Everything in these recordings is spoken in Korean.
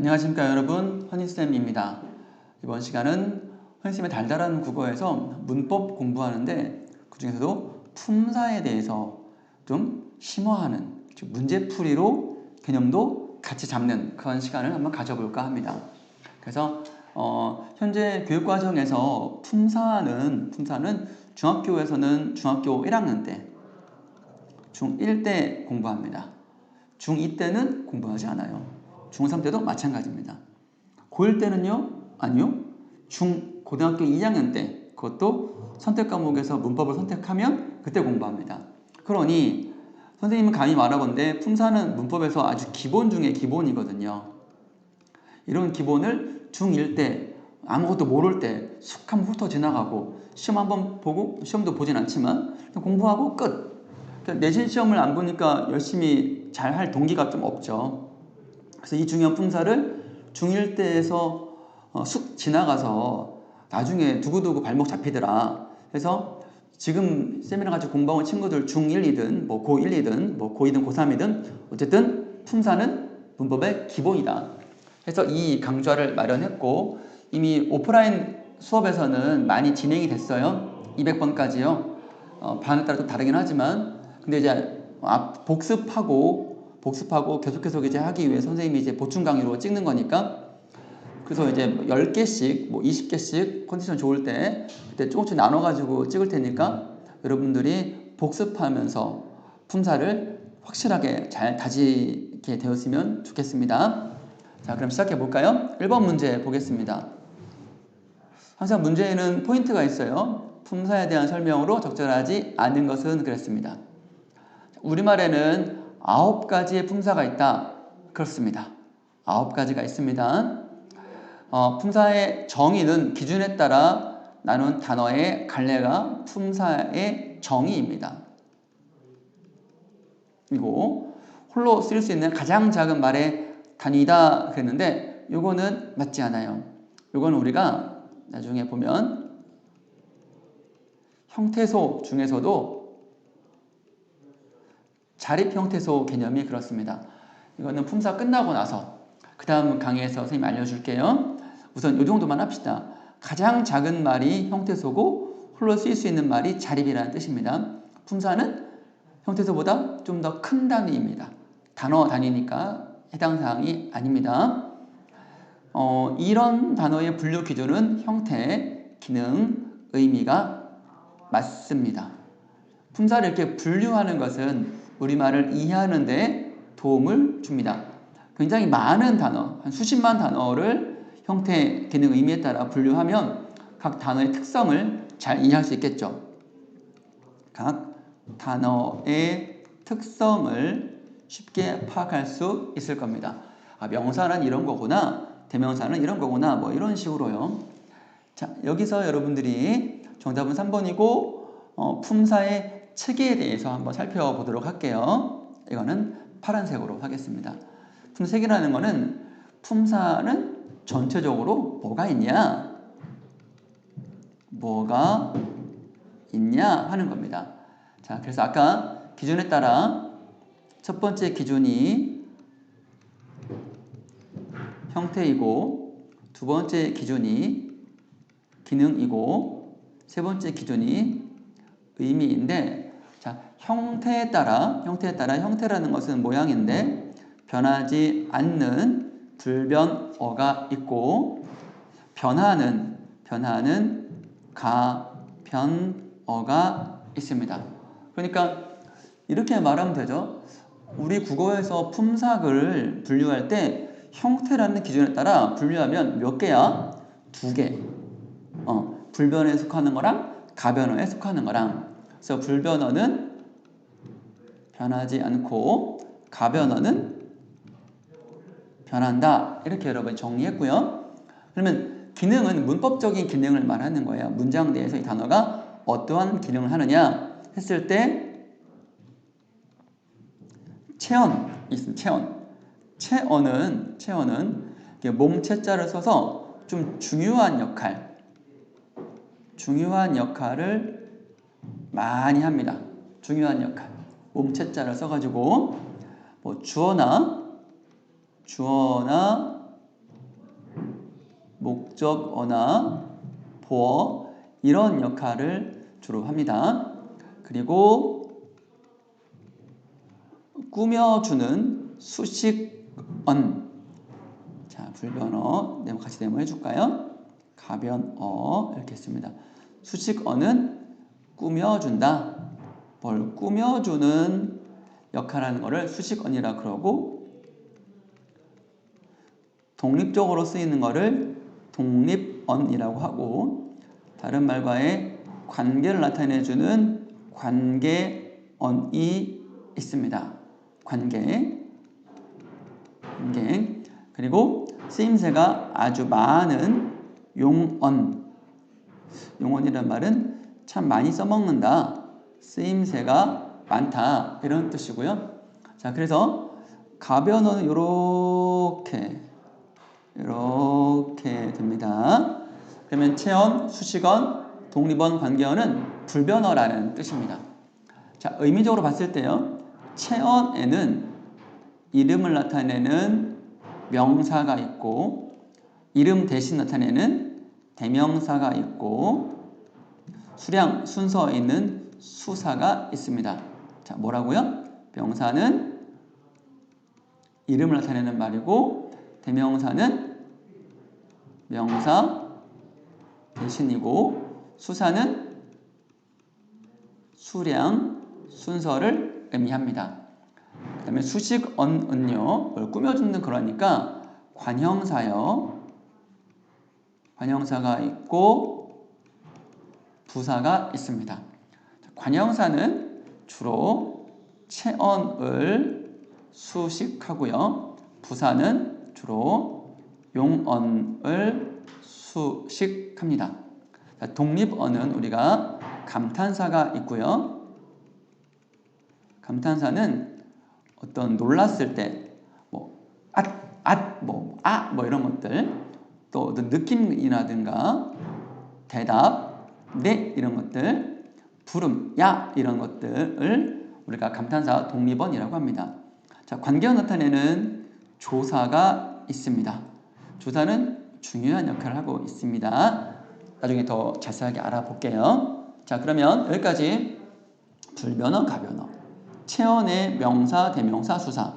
안녕하십니까 여러분, 허니쌤입니다. 이번 시간은 허니쌤의 달달한 국어에서 문법 공부하는데 그 중에서도 품사에 대해서 좀 심화하는, 즉 문제풀이로 개념도 같이 잡는 그런 시간을 한번 가져볼까 합니다. 그래서 현재 교육과정에서 품사는 중학교에서는 중학교 1학년 때, 중1 때 공부합니다. 중2 때는 공부하지 않아요. 중3 때도 마찬가지입니다. 고1 때는요? 아니요. 고등학교 2학년 때 그것도 선택 과목에서 문법을 선택하면 그때 공부합니다. 그러니 선생님은 감히 말하건대 품사는 문법에서 아주 기본 중에 기본이거든요. 이런 기본을 중1 때 아무것도 모를 때 쑥 한번 훑어 지나가고 시험 한번 보고, 시험도 보진 않지만 공부하고 끝. 내신 시험을 안 보니까 열심히 잘 할 동기가 좀 없죠. 그래서 이 중요한 품사를 중1 때에서 쑥 지나가서 나중에 두고두고 발목 잡히더라. 그래서 지금 세미나 같이 공부하는 친구들 중1이든 뭐 고1이든 뭐 고2든 고3이든 어쨌든 품사는 문법의 기본이다. 그래서 이 강좌를 마련했고 이미 오프라인 수업에서는 많이 진행이 됐어요. 200번까지요. 반에 따라 좀 다르긴 하지만 근데 이제 복습하고 계속해서 이제 하기 위해 선생님이 이제 보충 강의로 찍는 거니까 그래서 이제 10개씩, 뭐 20개씩 컨디션 좋을 때 그때 조금씩 나눠가지고 찍을 테니까 여러분들이 복습하면서 품사를 확실하게 잘 다지게 되었으면 좋겠습니다. 자, 그럼 시작해 볼까요? 1번 문제 보겠습니다. 항상 문제에는 포인트가 있어요. 품사에 대한 설명으로 적절하지 않은 것은 그랬습니다. 우리말에는 9가지의 품사가 있다. 그렇습니다. 9가지가 있습니다. 품사의 정의는 기준에 따라 나눈 단어의 갈래가 품사의 정의입니다. 그리고 홀로 쓸 수 있는 가장 작은 말의 단위다 그랬는데 이거는 맞지 않아요. 이거는 우리가 나중에 보면 형태소 중에서도 자립 형태소 개념이 그렇습니다. 이거는 품사 끝나고 나서 그 다음 강의에서 선생님이 알려줄게요. 우선 이 정도만 합시다. 가장 작은 말이 형태소고 홀로 쓰일 수 있는 말이 자립이라는 뜻입니다. 품사는 형태소보다 좀 더 큰 단위입니다. 단어 단위니까 해당 사항이 아닙니다. 이런 단어의 분류 기준은 형태, 기능, 의미가 맞습니다. 품사를 이렇게 분류하는 것은 우리말을 이해하는 데 도움을 줍니다. 굉장히 많은 단어, 한 수십만 단어를 형태, 기능, 의미에 따라 분류하면 각 단어의 특성을 잘 이해할 수 있겠죠. 각 단어의 특성을 쉽게 파악할 수 있을 겁니다. 명사는 이런 거구나, 대명사는 이런 거구나, 뭐 이런 식으로요. 자, 여기서 여러분들이 정답은 3번이고 품사의 체계에 대해서 한번 살펴보도록 할게요. 이거는 파란색으로 하겠습니다. 품색이라는 거는 품사는 전체적으로 뭐가 있냐 하는 겁니다. 자, 그래서 아까 기준에 따라 첫 번째 기준이 형태이고 두 번째 기준이 기능이고 세 번째 기준이 의미인데, 자, 형태에 따라 형태라는 것은 모양인데 변하지 않는 불변어가 있고 변하는 가변어가 있습니다. 그러니까 이렇게 말하면 되죠. 우리 국어에서 품사를 분류할 때 형태라는 기준에 따라 분류하면 몇 개야? 2개. 불변어에 속하는 거랑 가변어에 속하는 거랑. 그래서 불변어는 변하지 않고 가변어는 변한다. 이렇게 여러분 정리했고요. 그러면 기능은 문법적인 기능을 말하는 거예요. 문장 내에서 이 단어가 어떠한 기능을 하느냐 했을 때 체언이 있습니다. 체언은 몸체자를 써서 좀 중요한 역할을 많이 합니다. 중요한 역할. 몸체자를 써가지고 뭐 주어나 목적어나 보어 이런 역할을 주로 합니다. 그리고 꾸며주는 수식언. 자, 불변어 같이 데모해 줄까요? 가변어 이렇게 했습니다. 수식어는 꾸며준다. 뭘 꾸며주는 역할하는 거를 수식언이라 그러고, 독립적으로 쓰이는 거를 독립언이라고 하고, 다른 말과의 관계를 나타내주는 관계언이 있습니다. 관계. 그리고 쓰임새가 아주 많은 용언. 용언이란 말은 참 많이 써먹는다. 쓰임새가 많다. 이런 뜻이고요. 자, 그래서 가변어는 이렇게 됩니다. 그러면 체언, 수식언, 독립언, 관계어는 불변어라는 뜻입니다. 자, 의미적으로 봤을 때요. 체언에는 이름을 나타내는 명사가 있고, 이름 대신 나타내는 대명사가 있고, 수량, 순서에 있는 수사가 있습니다. 자, 뭐라고요? 명사는 이름을 나타내는 말이고, 대명사는 명사 대신이고, 수사는 수량, 순서를 의미합니다. 그 다음에 수식언은요, 뭘 꾸며주는 그러니까 관형사요. 관형사가 있고 부사가 있습니다. 관형사는 주로 체언을 수식하고요. 부사는 주로 용언을 수식합니다. 독립어는 우리가 감탄사가 있고요. 감탄사는 어떤 놀랐을 때, 이런 것들, 또 어떤 느낌이라든가 대답, 네 이런 것들, 부름, 야 이런 것들을 우리가 감탄사 독립언이라고 합니다. 자, 관계어 나타내는 조사가 있습니다. 조사는 중요한 역할을 하고 있습니다. 나중에 더 자세하게 알아볼게요. 자, 그러면 여기까지 불변어, 가변어, 체언의 명사, 대명사, 수사,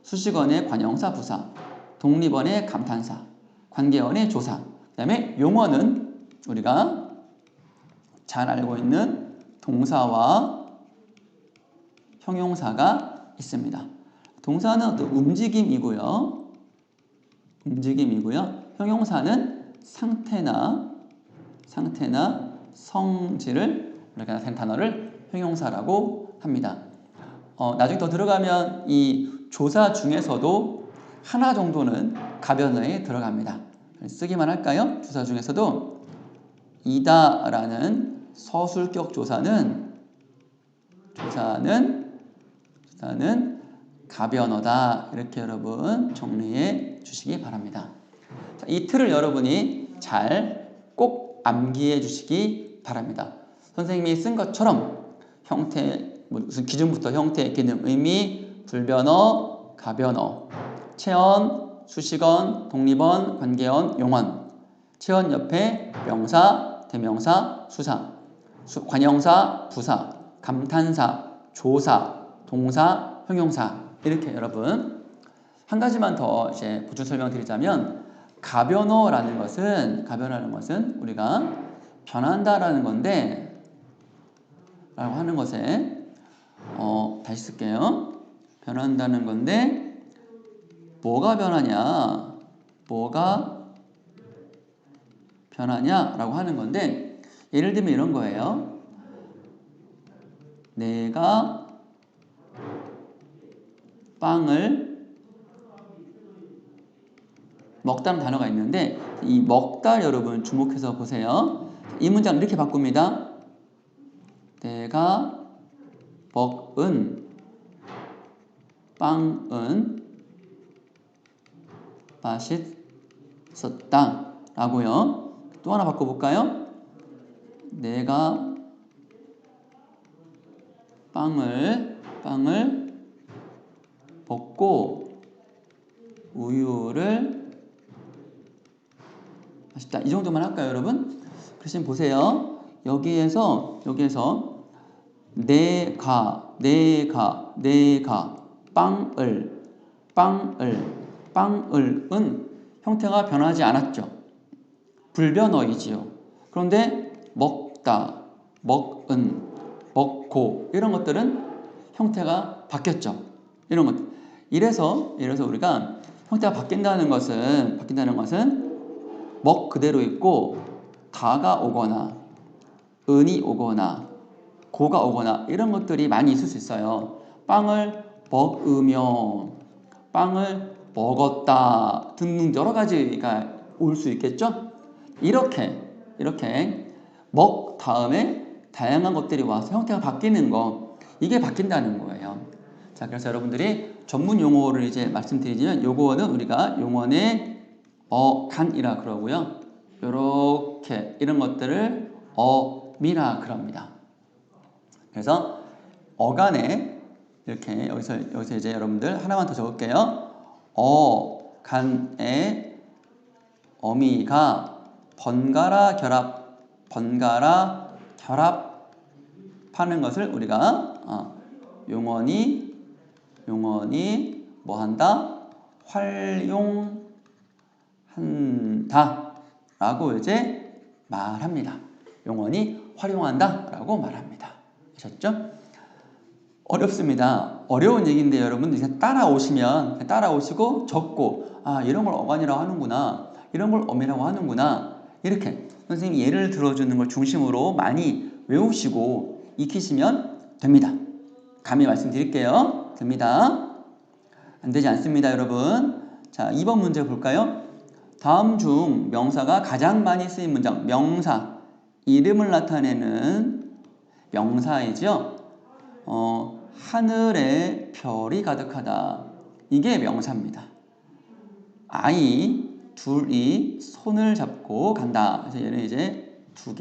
수식언의 관형사, 부사, 독립언의 감탄사, 관계언의 조사, 그 다음에 용언은 우리가 잘 알고 있는 동사와 형용사가 있습니다. 동사는 어떤 움직임이고요. 형용사는 상태나 성질을 우리가 나타낸 단어를 형용사라고 합니다. 나중에 더 들어가면 이 조사 중에서도 하나 정도는 가변어에 들어갑니다. 쓰기만 할까요? 조사 중에서도 이다라는 서술격 조사는 가변어다. 이렇게 여러분 정리해 주시기 바랍니다. 자, 이 틀을 여러분이 잘 꼭 암기해 주시기 바랍니다. 선생님이 쓴 것처럼 형태, 무슨 기준부터 형태, 기능, 의미, 불변어, 가변어, 체언, 수식언, 독립언, 관계언, 용언, 체언 옆에 명사, 대명사, 수사, 관형사, 부사, 감탄사, 조사, 동사, 형용사 이렇게 여러분 한 가지만 더 이제 보충 설명드리자면 가변어라는 것은 우리가 변한다라는 건데 라고 하는 것에 다시 쓸게요. 변한다는 건데 뭐가 변하냐라고 하는 건데 예를 들면 이런 거예요. 내가 빵을 먹다는 단어가 있는데 이 먹다 여러분 주목해서 보세요. 이 문장을 이렇게 바꿉니다. 내가 먹은 빵은 맛있었다 라고요. 또 하나 바꿔볼까요? 내가 빵을 먹고 우유를 아쉽다. 이 정도만 할까요, 여러분? 그러시면 보세요. 여기에서 내가 빵을은 형태가 변하지 않았죠. 불변어이지요. 그런데 먹다, 먹은, 먹고 이런 것들은 형태가 바뀌었죠. 이런 것. 이래서 우리가 형태가 바뀐다는 것은 먹 그대로 있고 다가 오거나 은이 오거나 고가 오거나 이런 것들이 많이 있을 수 있어요. 빵을 먹으며 빵을 먹었다 등등 여러 가지가 올 수 있겠죠? 이렇게 먹 다음에 다양한 것들이 와서 형태가 바뀌는 거, 이게 바뀐다는 거예요. 자, 그래서 여러분들이 전문 용어를 이제 말씀드리면 요거는 우리가 용언의 어간이라 그러고요. 요렇게 이런 것들을 어미라 그럽니다. 그래서 어간에 이렇게 여기서 이제 여러분들 하나만 더 적을게요. 어간에 어미가 번갈아 결합하는 것을 우리가 용언이 뭐 한다? 활용한다 라고 이제 말합니다. 용언이 활용한다 라고 말합니다. 아셨죠? 어렵습니다. 어려운 얘기인데 여러분 이제 따라오시고 적고 이런 걸 어간이라고 하는구나, 이런 걸 어미라고 하는구나, 이렇게 선생님이 예를 들어주는 걸 중심으로 많이 외우시고 익히시면 됩니다. 감히 말씀드릴게요. 됩니다. 안 되지 않습니다, 여러분. 자, 2번 문제 볼까요? 다음 중 명사가 가장 많이 쓰인 문장, 명사, 이름을 나타내는 명사이죠. 하늘에 별이 가득하다. 이게 명사입니다. 아이 둘이 손을 잡고 간다. 그래서 얘는 이제 두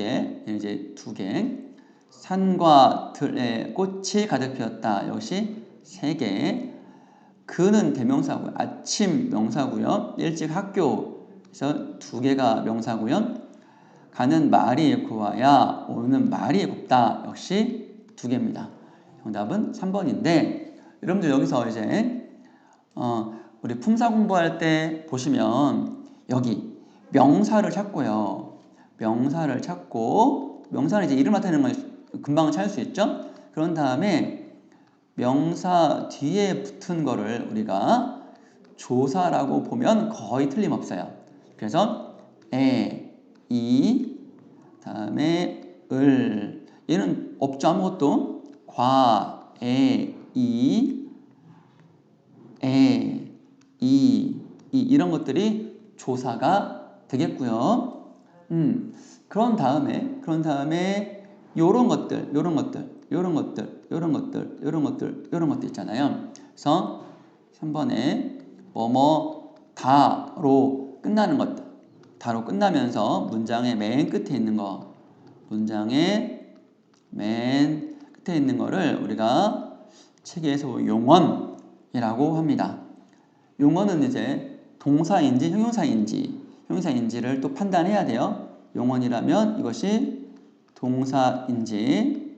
개. 산과 들에 꽃이 가득 피었다. 역시 3개. 그는 대명사고요. 아침 명사고요. 일찍 학교에서 2개가 명사고요. 가는 말이 고와야 오는 말이 곱다. 역시 2개입니다. 정답은 3번인데 여러분들 여기서 이제 우리 품사 공부할 때 보시면 여기 명사를 찾고요. 명사를 찾고 명사는 이제 이름 나타내는 걸 금방 찾을 수 있죠. 그런 다음에 명사 뒤에 붙은 거를 우리가 조사라고 보면 거의 틀림없어요. 그래서 이 다음에 얘는 없죠. 아무것도. 이 이런 것들이 조사가 되겠고요. 그런 다음에 요런 것들 있잖아요. 그래서 3번에 다로 끝나는 것들, 다로 끝나면서 문장의 맨 끝에 있는 거, 문장의 맨 끝에 있는 거를 우리가 책에서 용언이라고 합니다. 용언은 이제 동사인지 형용사인지를 또 판단해야 돼요. 용언이라면 이것이 동사인지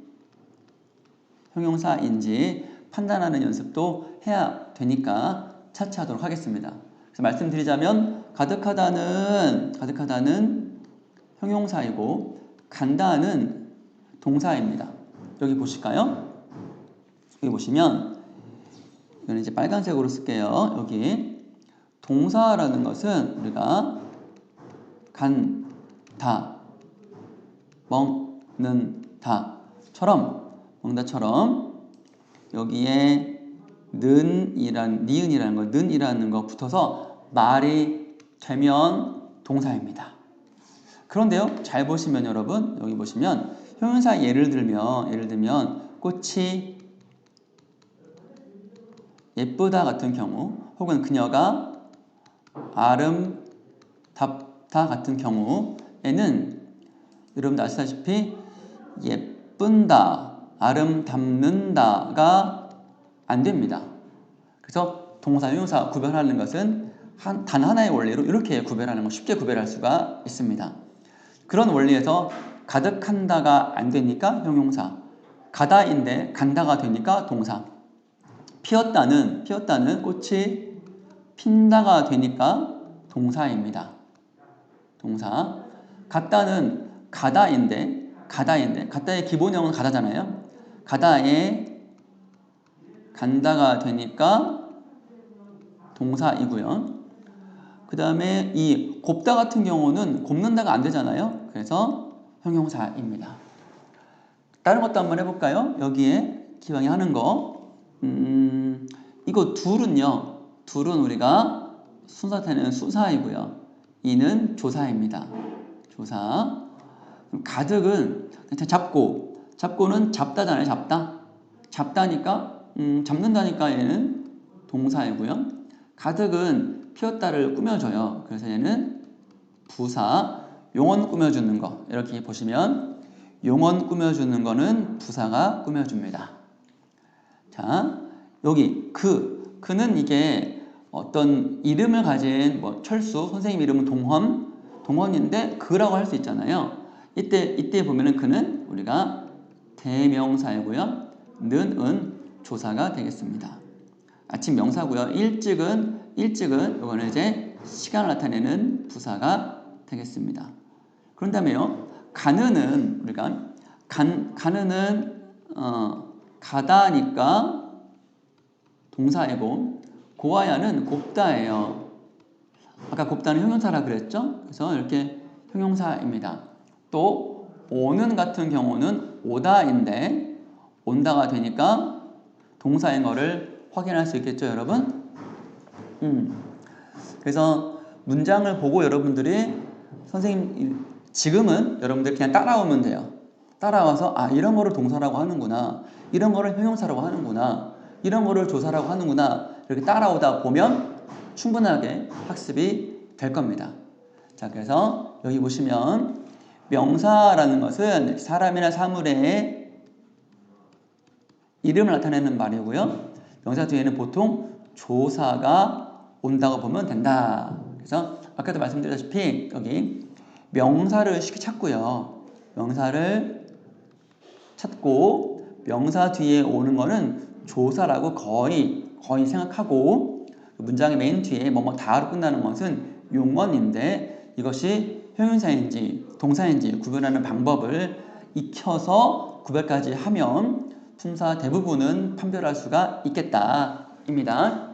형용사인지 판단하는 연습도 해야 되니까 차차 하도록 하겠습니다. 그래서 말씀드리자면 가득하다는 형용사이고 간다는 동사입니다. 여기 보실까요? 여기 보시면 이거는 이제 빨간색으로 쓸게요. 여기 동사라는 것은 우리가 간다, 먹는다처럼 여기에 니은이라는 거 붙어서 말이 되면 동사입니다. 그런데요, 잘 보시면 여러분 여기 보시면 형용사 예를 들면 꽃이 예쁘다 같은 경우 혹은 그녀가 아름답다 같은 경우에는 여러분들 아시다시피 예쁜다, 아름답는다가 안 됩니다. 그래서 동사, 형용사 구별하는 것은 단 하나의 원리로 이렇게 구별하는 거 쉽게 구별할 수가 있습니다. 그런 원리에서 가득한다가 안 되니까 형용사, 가다인데 간다가 되니까 동사, 피었다는 꽃이 핀다가 되니까 동사입니다. 동사. 갔다는 가다의 기본형은 가다잖아요. 가다에 간다가 되니까 동사이고요. 그 다음에 이 곱다 같은 경우는 곱는다가 안 되잖아요. 그래서 형용사입니다. 다른 것도 한번 해볼까요? 여기에 기왕에 하는 거. 이거 둘은 우리가 순서태는 수사이고요. 이는 조사입니다. 조사. 가득은 잡고는 잡다잖아요. 잡다니까 잡는다니까 얘는 동사이고요. 가득은 피었다를 꾸며줘요. 그래서 얘는 부사. 용언 꾸며주는 거 이렇게 보시면 용언 꾸며주는 거는 부사가 꾸며줍니다. 자, 여기 그는 이게 어떤 이름을 가진 철수, 선생님 이름은 동헌인데 그라고 할 수 있잖아요. 이때 보면은 그는 우리가 대명사이고요. 는 조사가 되겠습니다. 아침 명사고요. 일찍은 이거는 이제 시간을 나타내는 부사가 되겠습니다. 그런 다음에요. 가느는 우리가 가느는 가다니까 동사이고 고아야는 곱다예요. 아까 곱다는 형용사라 그랬죠? 그래서 이렇게 형용사입니다. 또 오는 같은 경우는 오다인데 온다가 되니까 동사인 거를 확인할 수 있겠죠, 여러분? 그래서 문장을 보고 여러분들이 선생님 지금은 여러분들 그냥 따라오면 돼요. 따라와서 이런 거를 동사라고 하는구나. 이런 거를 형용사라고 하는구나. 이런 거를 조사라고 하는구나. 이렇게 따라오다 보면 충분하게 학습이 될 겁니다. 자, 그래서 여기 보시면 명사라는 것은 사람이나 사물의 이름을 나타내는 말이고요. 명사 뒤에는 보통 조사가 온다고 보면 된다. 그래서 아까도 말씀드렸다시피 여기 명사를 쉽게 찾고요. 명사를 찾고 명사 뒤에 오는 거는 조사라고 거의 생각하고 문장의 맨 뒤에 뭐뭐 다로 끝나는 것은 용언인데 이것이 형용사인지 동사인지 구별하는 방법을 익혀서 구별까지 하면 품사 대부분은 판별할 수가 있겠다입니다.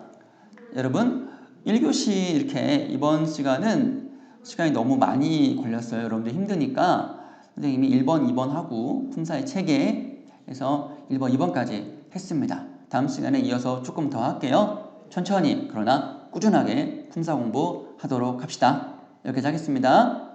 여러분 1교시 이렇게 이번 시간이 너무 많이 걸렸어요. 여러분들 힘드니까 선생님이 1번, 2번 하고 품사의 체계에서 1번, 2번까지 했습니다. 다음 시간에 이어서 조금 더 할게요. 천천히 그러나 꾸준하게 품사 공부하도록 합시다. 여기까지 하겠습니다.